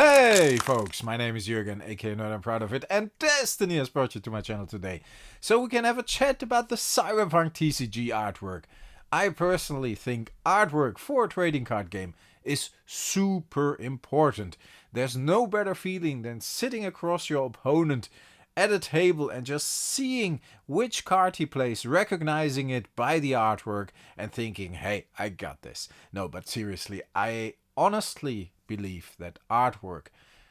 Hey folks, my name is Jürgen, aka Nerd, I'm proud of it, and Destiny has brought you to my channel today, so we can have a chat about the Cyberpunk TCG artwork. I personally think artwork for a trading card game is super important. There's no better feeling than sitting across your opponent at a table and just seeing which card he plays, recognizing it by the artwork and thinking, hey, I got this. No, but seriously, I honestly believe that artwork,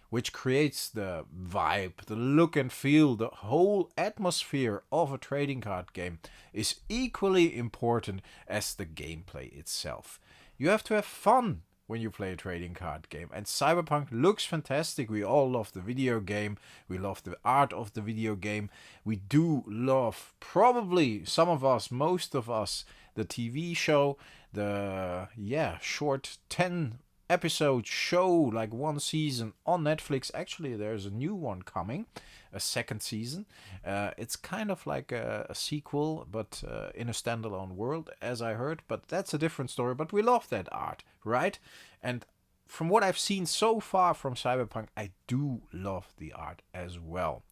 which creates the vibe, the look and feel, the whole atmosphere of a trading card game, is equally important as the gameplay itself. You have to have fun when you play a trading card game, and Cyberpunk looks fantastic. We all love the video game, we love the art of the video game, we do love, probably some of us, most of us, the TV show, the short 10 episode show, like one season on Netflix. Actually, there's a new one coming, a second season. It's kind of like a sequel, but in a standalone world, as I heard. But that's a different story. But we love that art, right? And from what I've seen so far from Cyberpunk, I do love the art as well.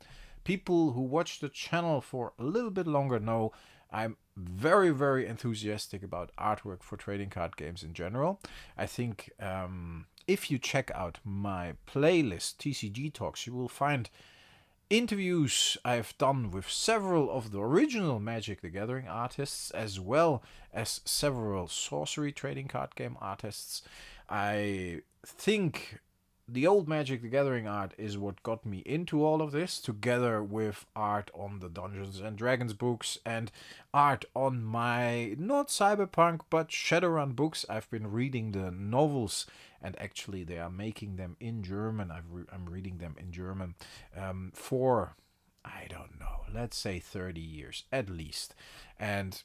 People who watch the channel for a little bit longer know I'm very, very enthusiastic about artwork for trading card games in general. I think if you check out my playlist, TCG Talks, you will find interviews I've done with several of the original Magic the Gathering artists, as well as several sorcery trading card game artists. I think the old Magic the Gathering art is what got me into all of this, together with art on the Dungeons and Dragons books and art on my, not Cyberpunk, but Shadowrun books. I've been reading the novels, and actually they are making them in German. I'm reading them in German for, I don't know, let's say 30 years at least. And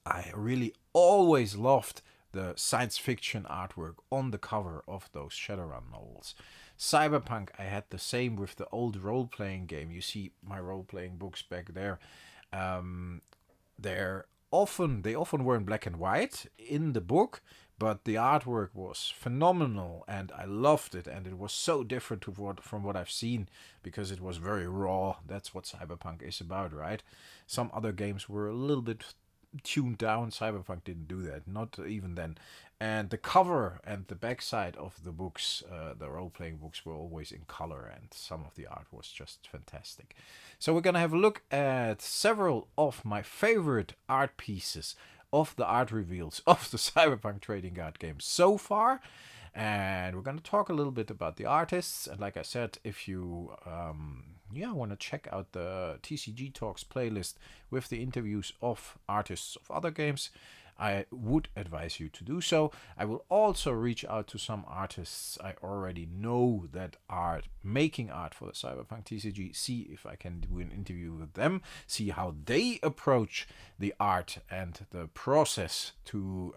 I really always loved the science fiction artwork on the cover of those Shadowrun novels. Cyberpunk, I had the same with the old role-playing game. You see my role-playing books back there. They often were in black and white in the book, but the artwork was phenomenal, and I loved it. And it was so different from what I've seen, because it was very raw. That's what Cyberpunk is about, right? Some other games were a little bit tuned down. Cyberpunk didn't do that, not even then. And the cover and the backside of the books, the role-playing books, were always in color, and some of the art was just fantastic. So we're gonna have a look at several of my favorite art pieces of the art reveals of the Cyberpunk trading card game so far. And we're going to talk a little bit about the artists. And like I said, if you want to check out the TCG Talks playlist with the interviews of artists of other games, I would advise you to do so. I will also reach out to some artists I already know that are making art for the Cyberpunk TCG, see if I can do an interview with them, see how they approach the art and the process to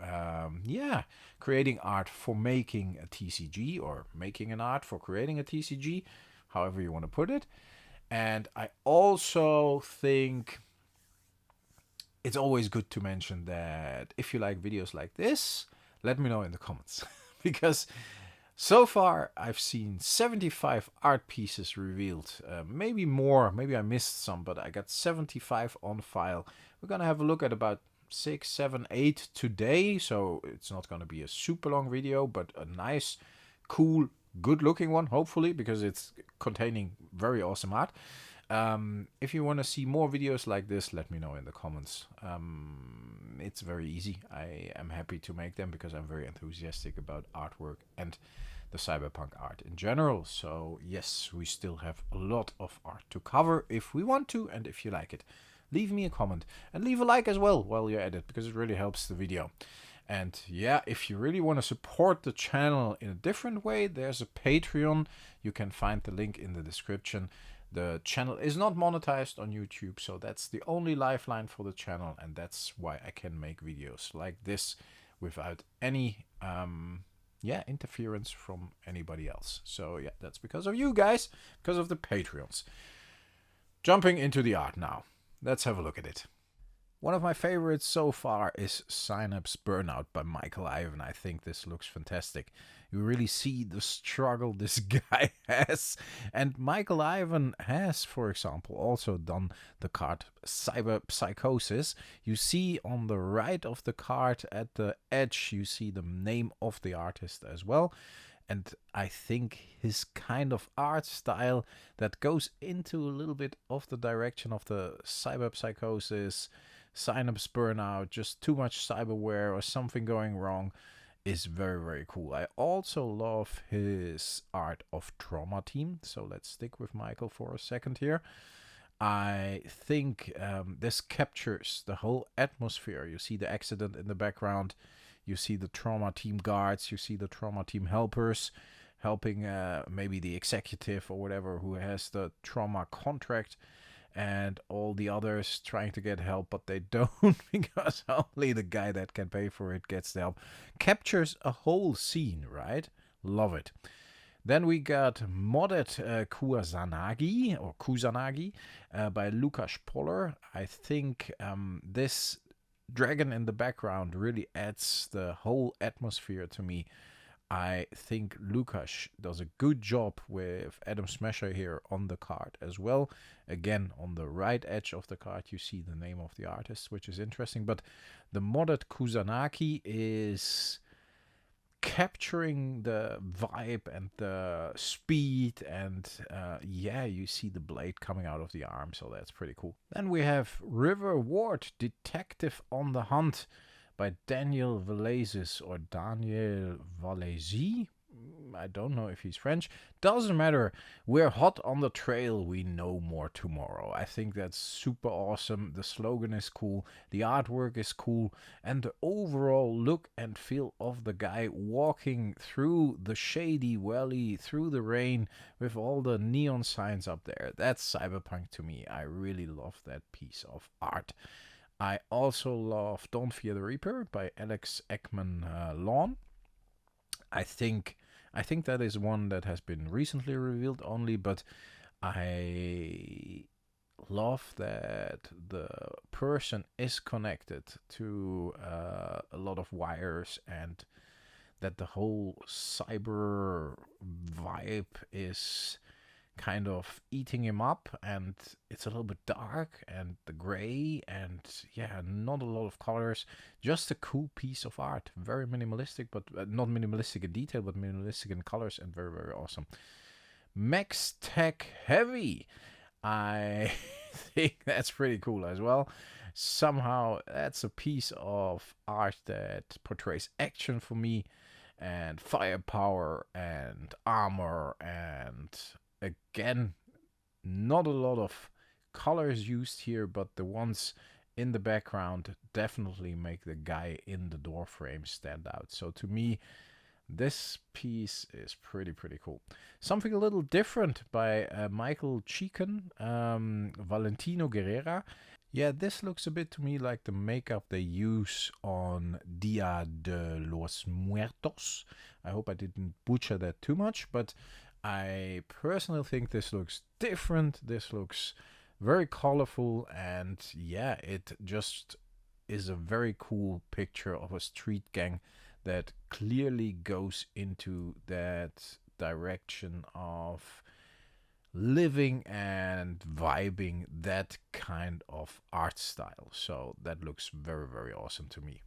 creating art for making a TCG, or making an art for creating a TCG, however you want to put it. And I also think it's always good to mention that if you like videos like this, let me know in the comments. Because so far I've seen 75 art pieces revealed. Maybe more, maybe I missed some, but I got 75 on file. We're going to have a look at about 6, 7, 8 today. So it's not going to be a super long video, but a nice, cool, good looking one, hopefully, because it's containing very awesome art. If you want to see more videos like this, let me know in the comments. It's very easy. I am happy to make them because I'm very enthusiastic about artwork and the Cyberpunk art in general. So yes, we still have a lot of art to cover if we want to, and if you like it, leave me a comment and leave a like as well while you're at it, because it really helps the video. And yeah, if you really want to support the channel in a different way, there's a Patreon. You can find the link in the description. The channel is not monetized on YouTube, so that's the only lifeline for the channel, and that's why I can make videos like this without any interference from anybody else. So yeah, that's because of you guys, because of the Patreons. Jumping into the art now. Let's have a look at it. One of my favorites so far is Synapse Burnout by Michael Ivan. I think this looks fantastic. You really see the struggle this guy has. And Michael Ivan has, for example, also done the card Cyber Psychosis. You see on the right of the card at the edge, you see the name of the artist as well. And I think his kind of art style that goes into a little bit of the direction of the Cyber Psychosis, Synapse Burnout, just too much cyberware or something going wrong, is very, very cool. I also love his art of Trauma Team. So let's stick with Michael for a second here. I think this captures the whole atmosphere. You see the accident in the background. You see the Trauma Team guards. You see the Trauma Team helpers helping maybe the executive or whatever who has the trauma contract, and all the others trying to get help, but they don't because only the guy that can pay for it gets the help. Captures a whole scene, right? Love it. Then we got Modded Kusanagi by Lukas Poller. I think this dragon in the background really adds the whole atmosphere to me. I think Lukas does a good job with Adam Smasher here on the card as well. Again, on the right edge of the card, you see the name of the artist, which is interesting. But the Modded Kusanagi is capturing the vibe and the speed, and yeah, you see the blade coming out of the arm, so that's pretty cool. Then we have River Ward, Detective on the Hunt by Daniel Valaisis or Daniel Valaisi. I don't know if he's French. Doesn't matter. We're hot on the trail. We know more tomorrow. I think that's super awesome. The slogan is cool. The artwork is cool. And the overall look and feel of the guy walking through the shady valley, through the rain, with all the neon signs up there. That's cyberpunk to me. I really love that piece of art. I also love Don't Fear the Reaper by Alex Ekman Lawn. I think that is one that has been recently revealed only, but I love that the person is connected to a lot of wires, and that the whole cyber vibe is kind of eating him up, and it's a little bit dark and the gray, and yeah, not a lot of colors, just a cool piece of art. Very minimalistic, but not minimalistic in detail, but minimalistic in colors, and very, very awesome. Max Tech Heavy, I think that's pretty cool as well. Somehow that's a piece of art that portrays action for me, and firepower and armor, and again, not a lot of colors used here, but the ones in the background definitely make the guy in the door frame stand out. So to me, this piece is pretty cool. Something a little different by Michael Chicken, Valentino Guerrera. Yeah, this looks a bit to me like the makeup they use on Dia de los Muertos. I hope I didn't butcher that too much, but I personally think this looks different. This looks very colorful, and yeah, it just is a very cool picture of a street gang that clearly goes into that direction of living and vibing that kind of art style. So that looks very awesome to me.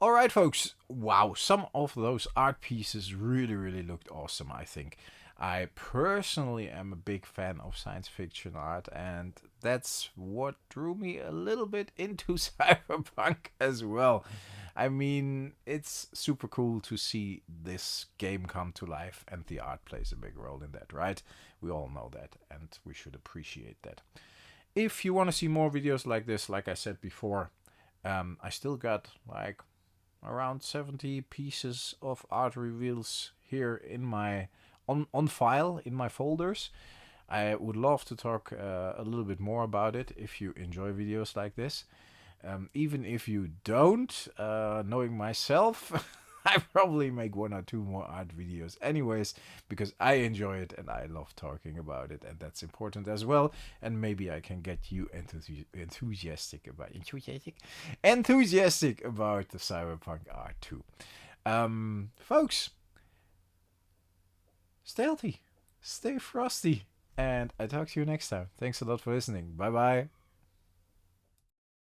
Alright folks, wow, some of those art pieces really looked awesome, I think. I personally am a big fan of science fiction art, and that's what drew me a little bit into cyberpunk as well. I mean, it's super cool to see this game come to life, and the art plays a big role in that, right? We all know that, and we should appreciate that. If you want to see more videos like this, like I said before, I still got like around 70 pieces of art reveals here in my on file in my folders. I would love to talk a little bit more about it if you enjoy videos like this. Even if you don't, knowing myself, I probably make 1 or 2 more art videos anyways, because I enjoy it and I love talking about it, and that's important as well. And maybe I can get you enthusiastic about the cyberpunk art too. Folks, stay healthy, stay frosty, and I talk to you next time. Thanks a lot for listening. Bye bye.